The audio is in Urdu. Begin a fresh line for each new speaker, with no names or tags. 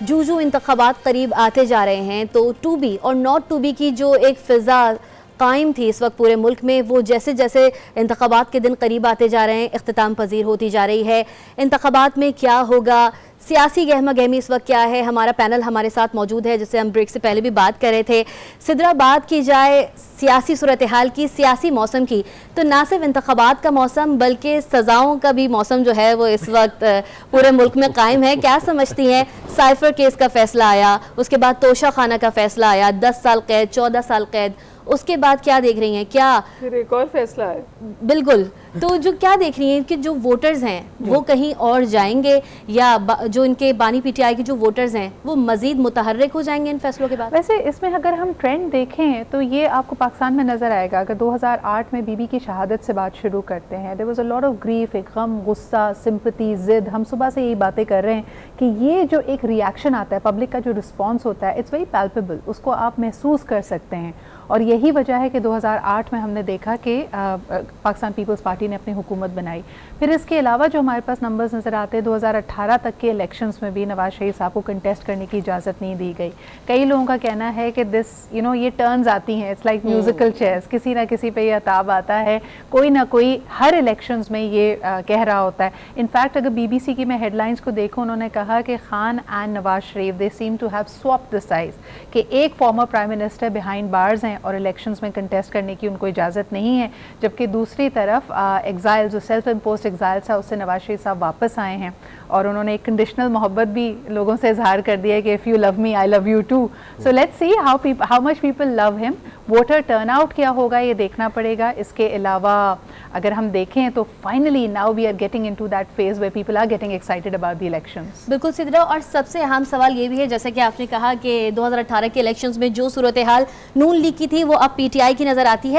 جو انتخابات قریب آتے جا رہے ہیں تو ٹو بی اور ناٹ ٹو بی کی جو ایک فضا قائم تھی اس وقت پورے ملک میں، وہ جیسے جیسے انتخابات کے دن قریب آتے جا رہے ہیں اختتام پذیر ہوتی جا رہی ہے۔ انتخابات میں کیا ہوگا، سیاسی گہمہ گہمی اس وقت کیا ہے، ہمارا پینل ہمارے ساتھ موجود ہے جس سے ہم بریک سے پہلے بھی بات کر رہے تھے۔ سدرا، بات کی جائے سیاسی صورتحال کی، سیاسی موسم کی، تو نہ صرف انتخابات کا موسم بلکہ سزاؤں کا بھی موسم جو ہے وہ اس وقت پورے ملک میں قائم ہے۔ کیا سمجھتی ہیں؟ سائفر کیس کا فیصلہ آیا، اس کے بعد توشہ خانہ کا فیصلہ آیا، 10 سال قید، 14 سال قید، اس کے بعد کیا دیکھ رہی ہیں؟ کیا
پھر ایک اور فیصلہ ہے؟
بالکل، تو جو کیا دیکھ رہی ہیں کہ جو ووٹرز ہیں وہ کہیں اور جائیں گے یا جو ان کے بانی پی ٹی آئی کے جو ووٹرز ہیں وہ مزید متحرک ہو جائیں گے ان فیصلوں کے بعد؟
ویسے اس میں اگر ہم ٹرینڈ دیکھیں تو یہ آپ کو پاکستان میں نظر آئے گا۔ اگر 2008 میں بی بی کی شہادت سے بات شروع کرتے ہیں، there was a lot of grief، ایک غم، غصہ، سمپتی، ضد، ہم صبح سے یہی باتیں کر رہے ہیں کہ یہ جو ایک ریاکشن آتا ہے، پبلک کا جو رسپانس ہوتا ہے، اٹس ویری پیلپیبل، اس کو آپ محسوس کر سکتے ہیں۔ اور یہی وجہ ہے کہ 2008 میں ہم نے دیکھا کہ پاکستان پیپلز پارٹی نے اپنی حکومت بنائی۔ پھر اس کے علاوہ جو ہمارے پاس نمبرز نظر آتے ہیں، 2018 تک کے الیکشنز میں بھی نواز شریف صاحب کو کنٹیسٹ کرنے کی اجازت نہیں دی گئی۔ کئی لوگوں کا کہنا ہے کہ یہ ٹرنز آتی ہیں، اٹس لائک میوزیکل چیئرز، کسی نہ کسی پہ یہ عتاب آتا ہے، کوئی نہ کوئی ہر الیکشنز میں یہ کہہ رہا ہوتا ہے۔ انفیکٹ اگر بی بی سی کی میں ہیڈ لائنز کو دیکھوں، انہوں نے کہا کہ Khan and Nawaz Sharif they seem to have swapped the سائز، کہ ایک former prime minister behind bars ہیں اور الیکشنز میں کنٹیسٹ کرنے کی ان کو اجازت نہیں ہے، جبکہ دوسری طرف ایگزائل جو سیلف امپوزڈ ایگزائل تھا، اس سے نواز شریف صاحب واپس آئے ہیں اور انہوں نے ایک کنڈیشنل محبت بھی لوگوں سے اظہار کر دیا ہے کہ if you love me I love you too. So let's see how much people love him. Voter turn out کیا ہوگا یہ دیکھنا پڑے گا۔ اس کے علاوہ اگر ہم دیکھیں تو finally now we are getting into that phase where people are getting excited about the elections.
بالکل سدرا، اور سب سے اہم سوال یہ بھی ہے جیسا کہ آپ نے کہا کہ 2018 کے الیکشنز میں جو صورتحال نون لیگ کی تھی وہ اب پی ٹی آئی کی نظر آتی ہے۔